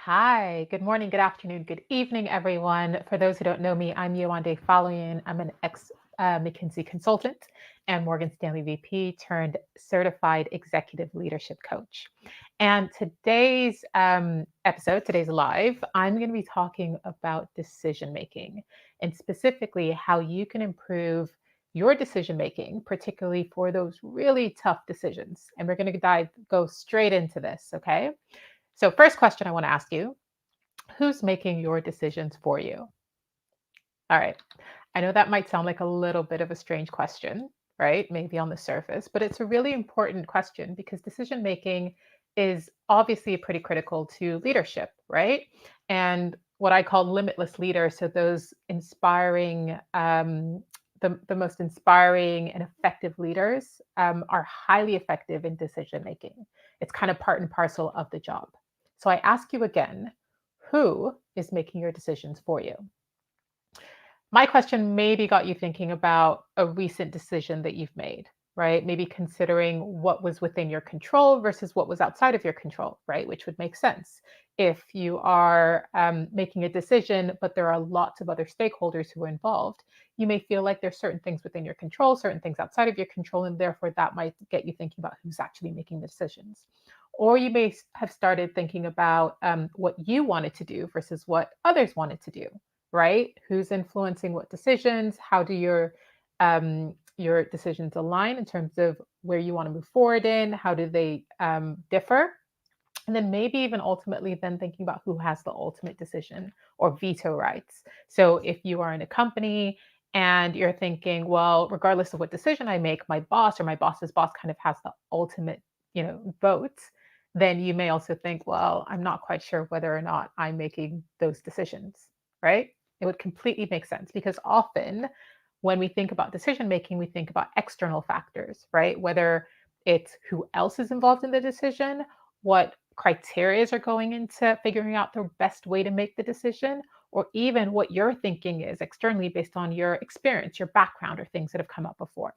Hi, good morning, good afternoon, good evening, everyone. For those who don't know me, I'm Yewande Faloyin. I'm an ex McKinsey consultant and Morgan Stanley VP turned certified executive leadership coach. And today's episode, today's live, I'm going to be talking about decision making and specifically how you can improve your decision making, particularly for those really tough decisions. And we're going to go straight into this, okay? So, first question I want to ask you: who's making your decisions for you? All right. I know that might sound like a little bit of a strange question, right? Maybe on the surface, but it's a really important question because decision making is obviously pretty critical to leadership, right? And what I call limitless leaders, so those inspiring, the most inspiring and effective leaders are highly effective in decision making. It's kind of part and parcel of the job. So I ask you again, who is making your decisions for you? My question maybe got you thinking about a recent decision that you've made, right? Maybe considering what was within your control versus what was outside of your control, right? Which would make sense. If you are making a decision, but there are lots of other stakeholders who are involved, you may feel like there's certain things within your control, certain things outside of your control, and therefore that might get you thinking about who's actually making the decisions. Or you may have started thinking about what you wanted to do versus what others wanted to do, right? Who's influencing what decisions? How do your decisions align in terms of where you want to move forward in? How do they differ? And then maybe even ultimately then thinking about who has the ultimate decision or veto rights. So if you are in a company and you're thinking, well, regardless of what decision I make, my boss or my boss's boss kind of has the ultimate, vote, then you may also think, well, I'm not quite sure whether or not I'm making those decisions, right? It would completely make sense because often when we think about decision making, we think about external factors, right? Whether it's who else is involved in the decision, what criterias are going into figuring out the best way to make the decision, or even what your thinking is externally based on your experience, your background, or things that have come up before.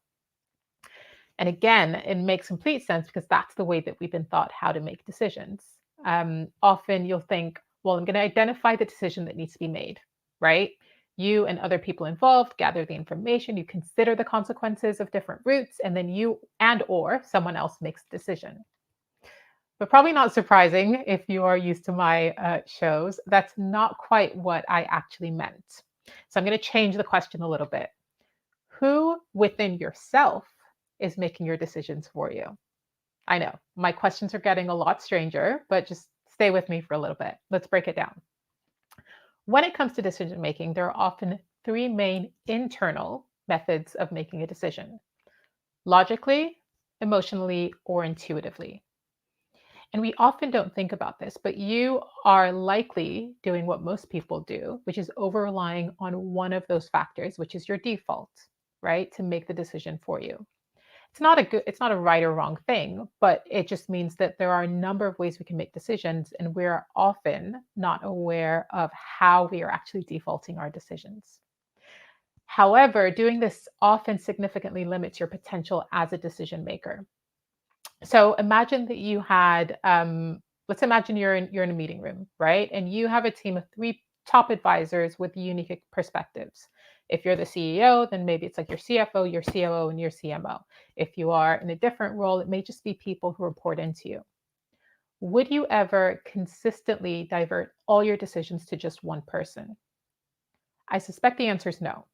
And again, it makes complete sense because that's the way that we've been taught how to make decisions. Often you'll think, well, I'm going to identify the decision that needs to be made, right? You and other people involved gather the information, you consider the consequences of different routes, and then you and or someone else makes the decision. But probably not surprising if you are used to my shows, that's not quite what I actually meant. So I'm going to change the question a little bit. Who within yourself is making your decisions for you? I know my questions are getting a lot stranger, but just stay with me for a little bit. Let's break it down. When it comes to decision making, there are often three main internal methods of making a decision: logically, emotionally, or intuitively. And we often don't think about this, but you are likely doing what most people do, which is over relying on one of those factors, which is your default, right? To make the decision for you. It's not a right or wrong thing, but it just means that there are a number of ways we can make decisions, and we're often not aware of how we are actually defaulting our decisions. However, doing this often significantly limits your potential as a decision maker. So imagine that you had, let's imagine you're in a meeting room, right? And you have a team of three top advisors with unique perspectives. If you're the CEO, then maybe it's like your CFO, your COO, and your CMO. If you are in a different role, it may just be people who report into you. Would you ever consistently divert all your decisions to just one person? I suspect the answer is no.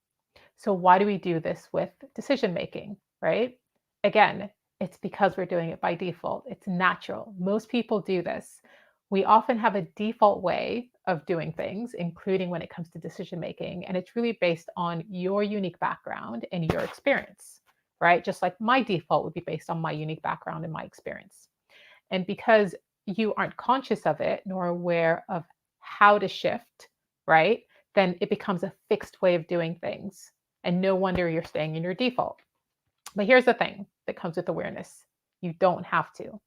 So why do we do this with decision making, right? Again, it's because we're doing it by default. It's natural. Most people do this. We often have a default way of doing things, including when it comes to decision making, and it's really based on your unique background and your experience, right? Just like my default would be based on my unique background and my experience. And because you aren't conscious of it nor aware of how to shift, right? Then it becomes a fixed way of doing things. And no wonder you're staying in your default. But here's the thing that comes with awareness: you don't have to.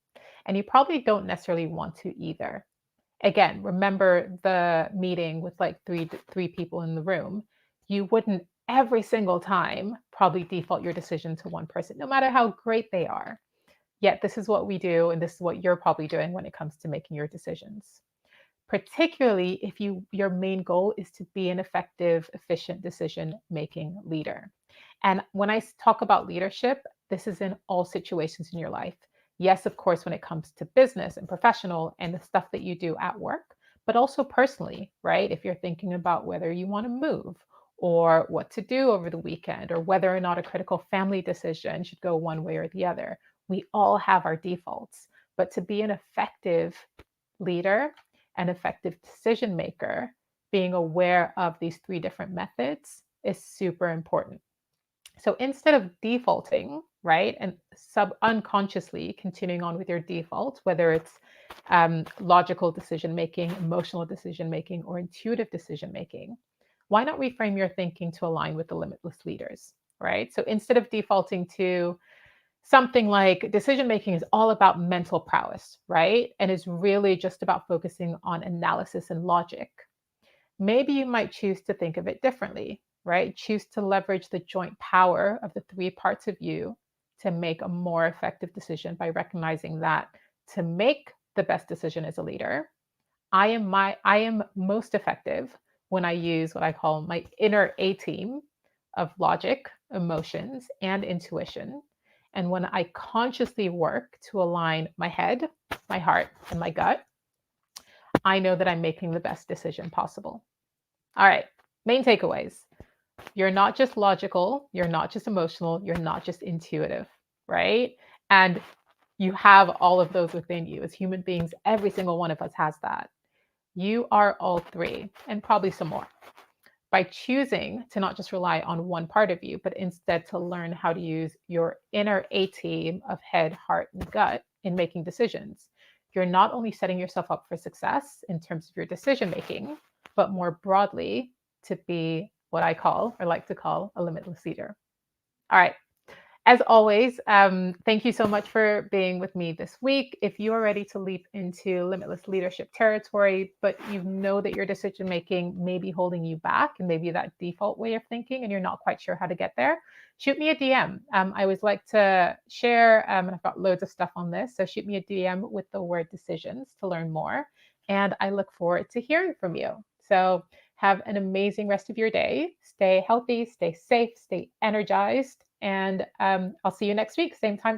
And you probably don't necessarily want to either. Again, remember the meeting with like three people in the room. You wouldn't every single time probably default your decision to one person, no matter how great they are. Yet this is what we do, and this is what you're probably doing when it comes to making your decisions. particularly if your main goal is to be an effective, efficient decision-making leader. And when I talk about leadership, this is in all situations in your life. Yes, of course, when it comes to business and professional and the stuff that you do at work, but also personally, right? If you're thinking about whether you want to move or what to do over the weekend or whether or not a critical family decision should go one way or the other, we all have our defaults. But to be an effective leader, an effective decision maker, being aware of these three different methods is super important. So instead of defaulting, right, and sub unconsciously continuing on with your default, whether it's logical decision making, emotional decision making, or intuitive decision making, why not reframe your thinking to align with the limitless leaders, right? So instead of defaulting to something like decision making is all about mental prowess, right? And is really just about focusing on analysis and logic. Maybe you might choose to think of it differently, right? Choose to leverage the joint power of the three parts of you to make a more effective decision by recognizing that to make the best decision as a leader, I am most effective when I use what I call my inner A team of logic, emotions, and intuition. And when I consciously work to align my head, my heart, and my gut, I know that I'm making the best decision possible. All right, main takeaways. You're not just logical, you're not just emotional, you're not just intuitive, right? And you have all of those within you. As human beings, every single one of us has that. You are all three, and probably some more. By choosing to not just rely on one part of you, but instead to learn how to use your inner A team of head, heart, and gut in making decisions, you're not only setting yourself up for success in terms of your decision making, but more broadly to be what I call or like to call a limitless leader. All right. As always, thank you so much for being with me this week. If you are ready to leap into limitless leadership territory, but you know that your decision making may be holding you back and maybe that default way of thinking, and you're not quite sure how to get there, shoot me a DM. I always like to share, and I've got loads of stuff on this. So shoot me a DM with the word decisions to learn more. And I look forward to hearing from you. So have an amazing rest of your day. Stay healthy, stay safe, stay energized. And I'll see you next week, same time, same